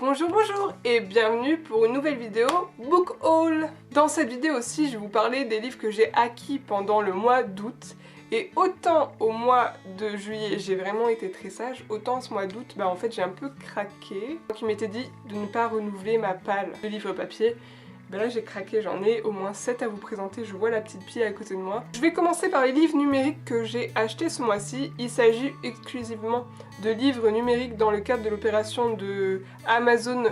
Bonjour et bienvenue pour une nouvelle vidéo Book Haul. Dans cette vidéo aussi, je vais vous parler des livres que j'ai acquis pendant le mois d'août. Et autant au mois de juillet, j'ai vraiment été très sage, autant ce mois d'août, en fait j'ai un peu craqué. Donc il m'était dit de ne pas renouveler ma palle de livres papier. Là j'ai craqué, j'en ai au moins 7 à vous présenter, je vois la petite pile à côté de moi. Je vais commencer par les livres numériques que j'ai achetés ce mois-ci. Il s'agit exclusivement de livres numériques dans le cadre de l'opération de Amazon,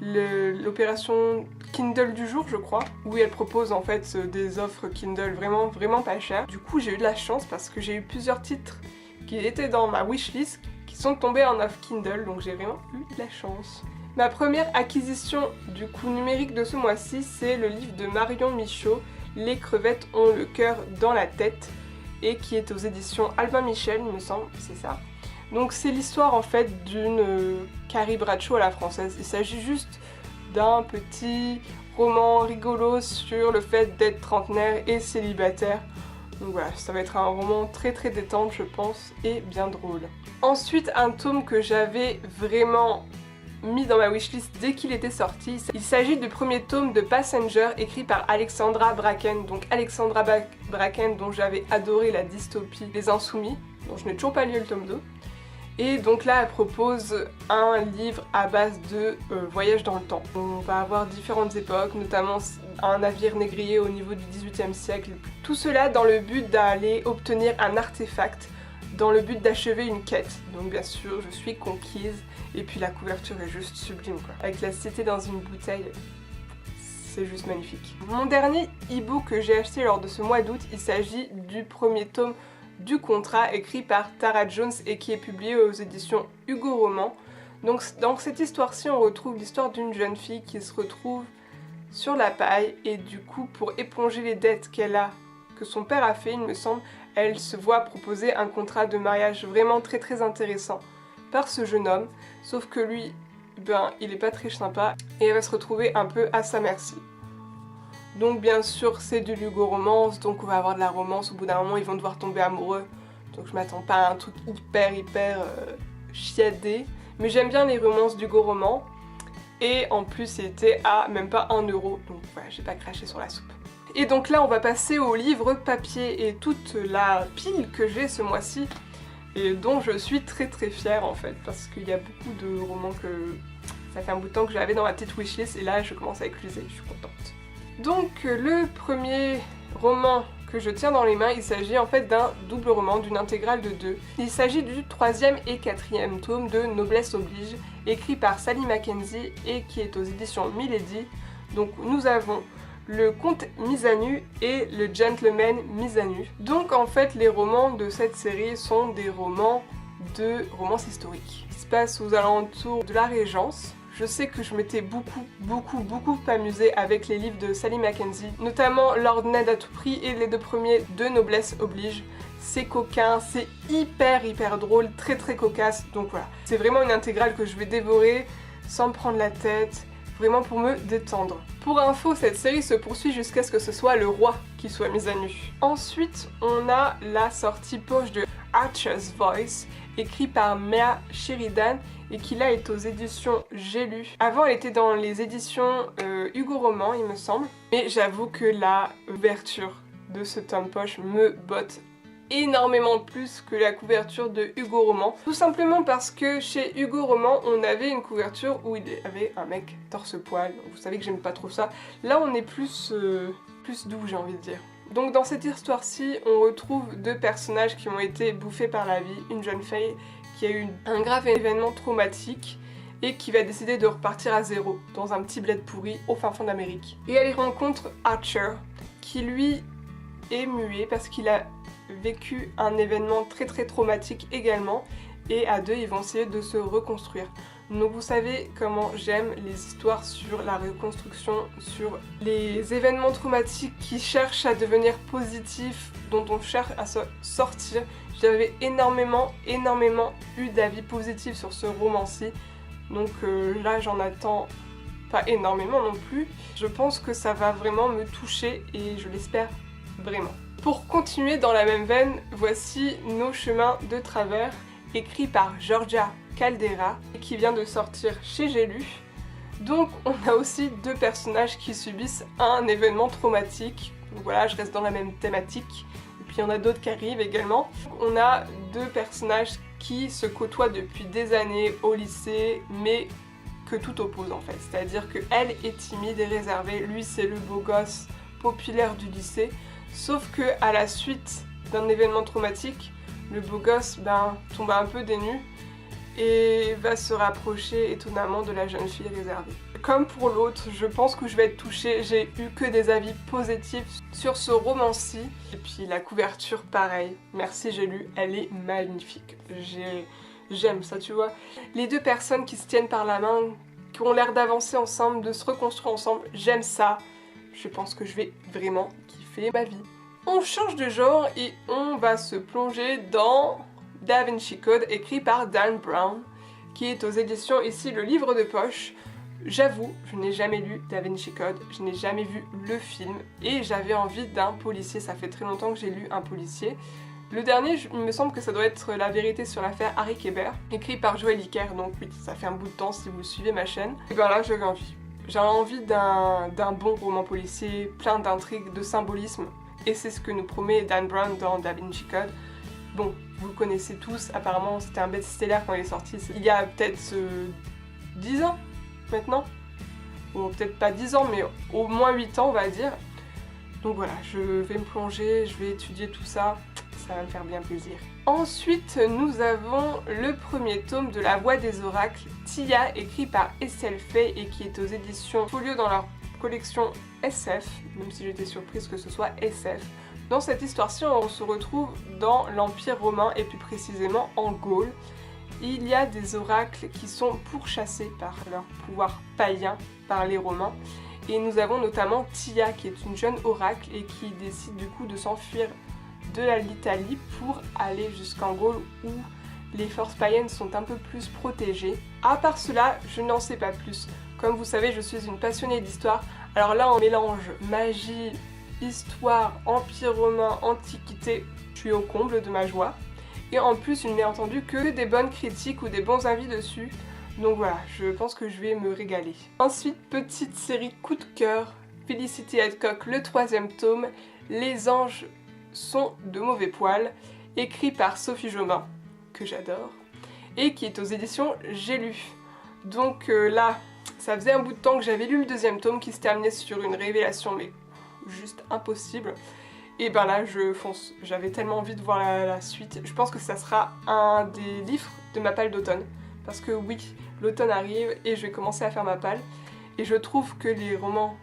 l'opération Kindle du jour je crois, où elle propose en fait des offres Kindle vraiment pas chères. Du coup j'ai eu de la chance parce que j'ai eu plusieurs titres qui étaient dans ma wishlist qui sont tombés en offre Kindle, donc j'ai vraiment eu de la chance. Ma première acquisition du coup numérique de ce mois-ci, c'est le livre de Marion Michaud, Les crevettes ont le cœur dans la tête, et qui est aux éditions Albin Michel, il me semble, c'est ça. Donc c'est l'histoire en fait d'une Carrie Bradshaw à la française. Il s'agit juste d'un petit roman rigolo sur le fait d'être trentenaire et célibataire. Donc voilà, ça va être un roman très détente je pense, et bien drôle. Ensuite, un tome que j'avais vraiment mis dans ma wishlist dès qu'il était sorti. Il s'agit du premier tome de Passenger écrit par Alexandra Bracken. Donc Alexandra Bracken dont j'avais adoré la dystopie Les Insoumis, dont je n'ai toujours pas lu le tome 2. Et donc là elle propose un livre à base de voyage dans le temps. On va avoir différentes époques, notamment un navire négrier au niveau du XVIIIe siècle. Tout cela dans le but d'aller obtenir un artefact, dans le but d'achever une quête. Donc bien sûr je suis conquise. Et puis la couverture est juste sublime quoi. Avec la cité dans une bouteille, c'est juste magnifique. Mon dernier e-book que j'ai acheté lors de ce mois d'août, il s'agit du premier tome du Contrat écrit par Tara Jones et qui est publié aux éditions Hugo Roman. Donc dans cette histoire-ci, on retrouve l'histoire d'une jeune fille qui se retrouve sur la paille et du coup pour éponger les dettes qu'elle a, que son père a fait il me semble, elle se voit proposer un contrat de mariage vraiment très intéressant par ce jeune homme, sauf que lui, il est pas très sympa et elle va se retrouver un peu à sa merci. Donc bien sûr c'est du Hugo Romance, donc on va avoir de la romance, au bout d'un moment ils vont devoir tomber amoureux, donc je m'attends pas à un truc hyper chiadé, mais j'aime bien les romances d'Hugo Roman, et en plus c'était à même pas 1 €, donc voilà, j'ai pas craché sur la soupe. Et donc là on va passer aux livres papier, et toute la pile que j'ai ce mois-ci, et dont je suis très fière en fait, parce qu'il y a beaucoup de romans que ça fait un bout de temps que j'avais dans ma petite wishlist, et là je commence à écluser, je suis contente. Donc le premier roman que je tiens dans les mains, il s'agit en fait d'un double roman, d'une intégrale de 2. Il s'agit du 3e et 4e tome de Noblesse oblige, écrit par Sally Mackenzie et qui est aux éditions Milady. Donc nous avons le comte mis à nu et le gentleman mis à nu. Donc en fait les romans de cette série sont des romans de romance historique qui se passent aux alentours de la Régence. Je sais que je m'étais beaucoup amusée avec les livres de Sally Mackenzie, notamment Lord Ned à tout prix et les 2 premiers de Noblesse oblige. C'est coquin, c'est hyper drôle, très cocasse, donc voilà. C'est vraiment une intégrale que je vais dévorer sans me prendre la tête, vraiment pour me détendre. Pour info, cette série se poursuit jusqu'à ce que ce soit le roi qui soit mis à nu. Ensuite, on a la sortie poche de Archer's Voice, écrit par Mea Sheridan et qui là est aux éditions J'ai lu. Avant elle était dans les éditions Hugo Roman il me semble, mais j'avoue que la couverture de ce tome poche me botte énormément plus que la couverture de Hugo Roman, tout simplement parce que chez Hugo Roman on avait une couverture où il y avait un mec torse-poil, vous savez que j'aime pas trop ça. Là on est plus doux j'ai envie de dire. Donc dans cette histoire-ci, on retrouve 2 personnages qui ont été bouffés par la vie, une jeune fille qui a eu un grave événement traumatique et qui va décider de repartir à zéro dans un petit bled pourri au fin fond d'Amérique. Et elle y rencontre Archer, qui lui est muet parce qu'il a vécu un événement très traumatique également, et à 2 ils vont essayer de se reconstruire. Donc vous savez comment j'aime les histoires sur la reconstruction, sur les événements traumatiques qui cherchent à devenir positifs, dont on cherche à se sortir. J'avais énormément eu d'avis positifs sur ce roman-ci, donc là j'en attends pas énormément non plus. Je pense que ça va vraiment me toucher et je l'espère vraiment. Pour continuer dans la même veine, voici Nos chemins de travers, écrit par Georgia Caldera, qui vient de sortir chez J'ai lu. Donc on a aussi deux personnages qui subissent un événement traumatique. Donc voilà, je reste dans la même thématique. Et puis il y en a d'autres qui arrivent également. On a deux personnages qui se côtoient depuis des années au lycée, mais que tout oppose en fait. C'est-à-dire qu'elle est timide et réservée, lui c'est le beau gosse populaire du lycée. Sauf que à la suite d'un événement traumatique, le beau gosse tombe un peu des nues et va se rapprocher étonnamment de la jeune fille réservée. Comme pour l'autre, je pense que je vais être touchée, j'ai eu que des avis positifs sur ce roman-ci. Et puis la couverture, pareil, merci J'ai lu, elle est magnifique. J'aime ça, tu vois. Les deux personnes qui se tiennent par la main, qui ont l'air d'avancer ensemble, de se reconstruire ensemble, j'aime ça. Je pense que je vais vraiment kiffer ma vie. On change de genre et on va se plonger dans Da Vinci Code, écrit par Dan Brown, qui est aux éditions ici Le Livre de Poche. J'avoue, je n'ai jamais lu Da Vinci Code, je n'ai jamais vu le film et j'avais envie d'un policier, ça fait très longtemps que j'ai lu un policier. Le dernier, il me semble que ça doit être La vérité sur l'affaire Harry Kéber, écrit par Joël Iker, donc oui, ça fait un bout de temps si vous suivez ma chaîne. Et ben là, j'avais envie. J'avais envie d'un bon roman policier, plein d'intrigues, de symbolisme, et c'est ce que nous promet Dan Brown dans Da Vinci Code. Bon, vous le connaissez tous, apparemment c'était un best-seller quand il est sorti, il y a peut-être 10 ans maintenant, ou peut-être pas 10 ans, mais au moins 8 ans on va dire. Donc voilà, je vais me plonger, je vais étudier tout ça, ça va me faire bien plaisir. Ensuite, nous avons le premier tome de La Voix des Oracles, Tia, écrit par Estelle Fay et qui est aux éditions Folio dans leur collection SF, même si j'étais surprise que ce soit SF. Dans cette histoire-ci, on se retrouve dans l'Empire romain et plus précisément en Gaule. Il y a des oracles qui sont pourchassés par leur pouvoir païen par les Romains. Et nous avons notamment Tia qui est une jeune oracle et qui décide du coup de s'enfuir de l'Italie pour aller jusqu'en Gaule où les forces païennes sont un peu plus protégées. À part cela, je n'en sais pas plus. Comme vous savez, je suis une passionnée d'histoire. Alors là, on mélange magie, histoire, empire romain, antiquité. Je suis au comble de ma joie. Et en plus, il n'est entendu que des bonnes critiques ou des bons avis dessus. Donc voilà, je pense que je vais me régaler. Ensuite, petite série coup de cœur, Felicity Hadcock, le 3e tome, Les anges sont de mauvais poils, écrit par Sophie Jobin, que j'adore, et qui est aux éditions J'ai lu. Donc là, ça faisait un bout de temps que j'avais lu le 2e tome qui se terminait sur une révélation, mais juste impossible. Et ben là, je fonce. J'avais tellement envie de voir la suite. Je pense que ça sera un des livres de ma palle d'automne. Parce que oui, l'automne arrive et je vais commencer à faire ma palle. Et je trouve que les romans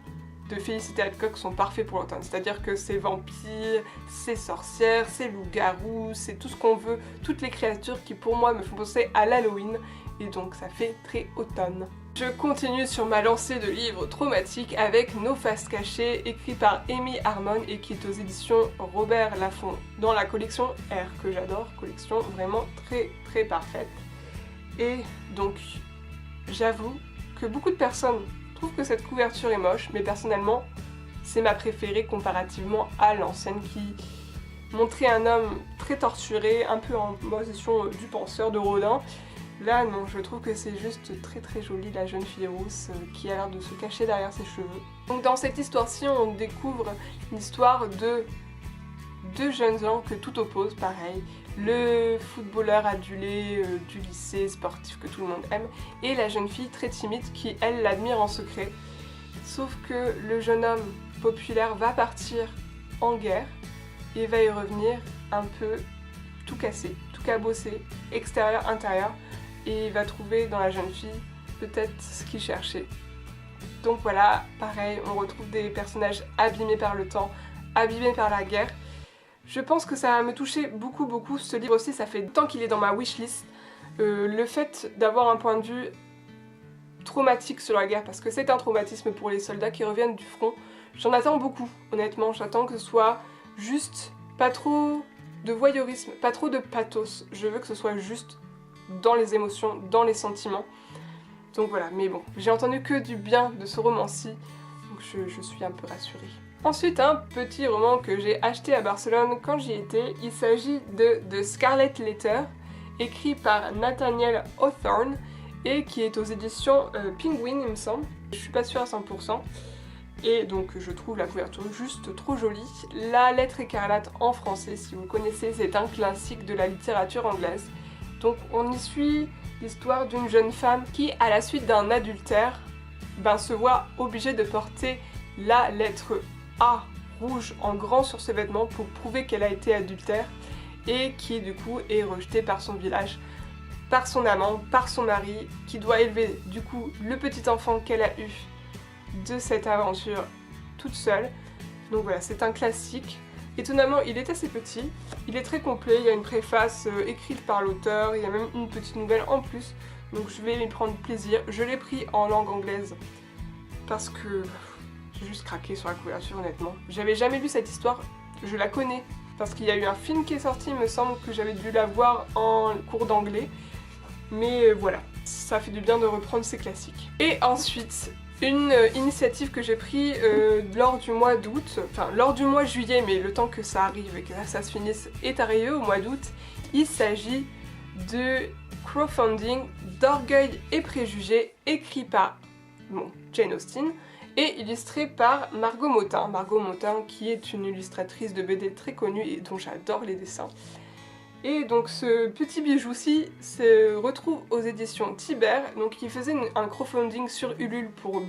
de Felicity Hadcock sont parfaits pour l'automne. C'est-à-dire que c'est vampires, c'est sorcières, c'est loups-garous, c'est tout ce qu'on veut. Toutes les créatures qui pour moi me font penser à l'Halloween. Et donc ça fait très automne. Je continue sur ma lancée de livres traumatiques avec Nos faces cachées, écrit par Amy Harmon et qui est aux éditions Robert Laffont dans la collection R, que j'adore, collection vraiment très parfaite. Et donc, j'avoue que beaucoup de personnes trouvent que cette couverture est moche, mais personnellement, c'est ma préférée comparativement à l'ancienne qui montrait un homme très torturé, un peu en position du penseur de Rodin. Là, non, je trouve que c'est juste très joli, la jeune fille rousse qui a l'air de se cacher derrière ses cheveux. Donc dans cette histoire-ci, on découvre l'histoire de deux jeunes gens que tout oppose, pareil. Le footballeur adulé du lycée sportif que tout le monde aime, et la jeune fille très timide qui, elle, l'admire en secret. Sauf que le jeune homme populaire va partir en guerre et va y revenir un peu tout cassé, tout cabossé, extérieur, intérieur. Et il va trouver dans la jeune fille peut-être ce qu'il cherchait. Donc voilà, pareil, on retrouve des personnages abîmés par le temps, abîmés par la guerre. Je pense que ça va me toucher beaucoup. Ce livre aussi, ça fait longtemps qu'il est dans ma wishlist. Le fait d'avoir un point de vue traumatique sur la guerre, parce que c'est un traumatisme pour les soldats qui reviennent du front, j'en attends beaucoup, honnêtement. J'attends que ce soit juste, pas trop de voyeurisme, pas trop de pathos. Je veux que ce soit juste dans les émotions, dans les sentiments. Donc voilà, mais bon, j'ai entendu que du bien de ce roman-ci, donc je suis un peu rassurée. Ensuite, un petit roman que j'ai acheté à Barcelone quand j'y étais, il s'agit de The Scarlet Letter, écrit par Nathaniel Hawthorne et qui est aux éditions Penguin, il me semble. Je suis pas sûre à 100%. Et donc je trouve la couverture juste trop jolie. La lettre écarlate en français, si vous connaissez, c'est un classique de la littérature anglaise. Donc on y suit l'histoire d'une jeune femme qui, à la suite d'un adultère, se voit obligée de porter la lettre A rouge en grand sur ses vêtements pour prouver qu'elle a été adultère et qui du coup est rejetée par son village, par son amant, par son mari, qui doit élever du coup le petit enfant qu'elle a eu de cette aventure toute seule. Donc voilà, c'est un classique. Étonnamment, il est assez petit, il est très complet, il y a une préface écrite par l'auteur, il y a même une petite nouvelle en plus, donc je vais y prendre plaisir. Je l'ai pris en langue anglaise parce que j'ai juste craqué sur la couverture honnêtement. J'avais jamais lu cette histoire, je la connais parce qu'il y a eu un film qui est sorti, il me semble que j'avais dû la voir en cours d'anglais, mais voilà, ça fait du bien de reprendre ces classiques. Et ensuite, une initiative que j'ai prise lors du mois d'août, enfin lors du mois juillet, mais le temps que ça arrive et que ça se finisse est arrivé au mois d'août, il s'agit de crowdfunding d'Orgueil et Préjugés, écrit par Jane Austen et illustré par Margot Motin. Margot Motin qui est une illustratrice de BD très connue et dont j'adore les dessins. Et donc ce petit bijou-ci se retrouve aux éditions Tiber, donc il faisait un crowdfunding sur Ulule pour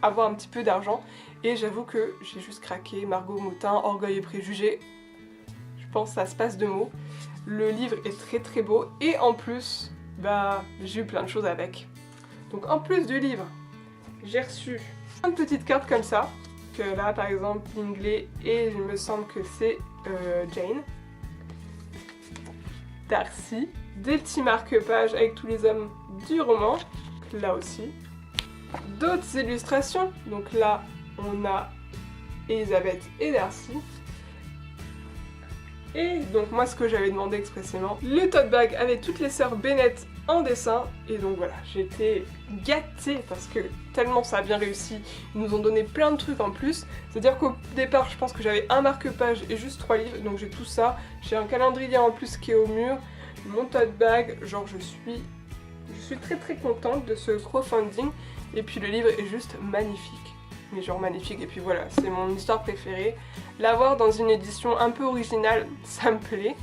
avoir un petit peu d'argent, et j'avoue que j'ai juste craqué. Margot Motin, Orgueil et Préjugés, je pense que ça se passe de mots. Le livre est très très beau, et en plus, j'ai eu plein de choses avec. Donc en plus du livre, j'ai reçu une petite carte comme ça, que là par exemple Bingley, et il me semble que c'est Jane. Darcy, des petits marque-pages avec tous les hommes du roman, là aussi. D'autres illustrations, donc là on a Elisabeth et Darcy. Et donc moi ce que j'avais demandé expressément, le tote bag avec toutes les sœurs Bennett en dessin, et donc voilà, j'étais gâtée parce que tellement ça a bien réussi, ils nous ont donné plein de trucs en plus, c'est-à-dire qu'au départ je pense que j'avais un marque-page et juste 3 livres, donc j'ai tout ça, j'ai un calendrier en plus qui est au mur, mon tote bag, genre je suis très très contente de ce crowdfunding, et puis le livre est juste magnifique. Mais genre magnifique, et puis voilà, c'est mon histoire préférée. L'avoir dans une édition un peu originale, ça me plaît.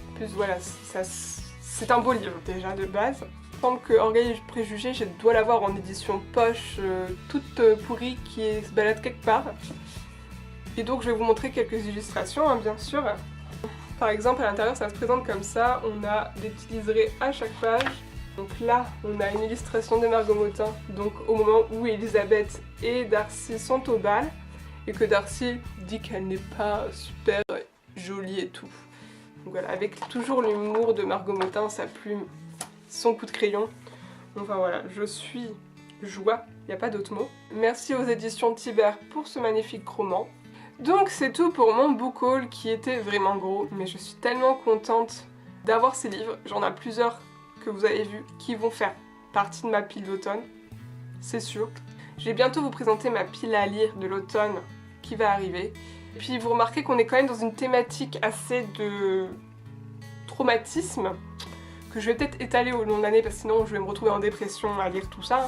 En plus voilà, c'est un beau livre déjà de base. Il me semble que Orgueil et Préjugés, je dois l'avoir en édition poche, toute pourrie, qui se balade quelque part. Et donc je vais vous montrer quelques illustrations, hein, bien sûr. Par exemple, à l'intérieur ça se présente comme ça, on a des petits liserés à chaque page. Donc là, on a une illustration de Margot Motin, donc au moment où Elisabeth et Darcy sont au bal, et que Darcy dit qu'elle n'est pas super jolie et tout. Donc voilà, avec toujours l'humour de Margot Motin, sa plume, son coup de crayon. Enfin voilà, je suis joie, il n'y a pas d'autre mot. Merci aux éditions Tiber pour ce magnifique roman. Donc c'est tout pour mon book haul qui était vraiment gros, mais je suis tellement contente d'avoir ces livres. J'en ai plusieurs que vous avez vu qui vont faire partie de ma pile d'automne, c'est sûr. Je vais bientôt vous présenter ma pile à lire de l'automne qui va arriver. Et puis vous remarquez qu'on est quand même dans une thématique assez de traumatisme que je vais peut-être étaler au long de l'année parce que sinon je vais me retrouver en dépression à lire tout ça.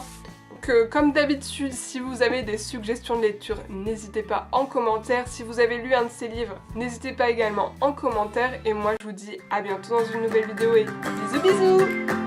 Donc comme d'habitude, si vous avez des suggestions de lecture, n'hésitez pas en commentaire. Si vous avez lu un de ces livres, n'hésitez pas également en commentaire. Et moi je vous dis à bientôt dans une nouvelle vidéo et bisous bisous.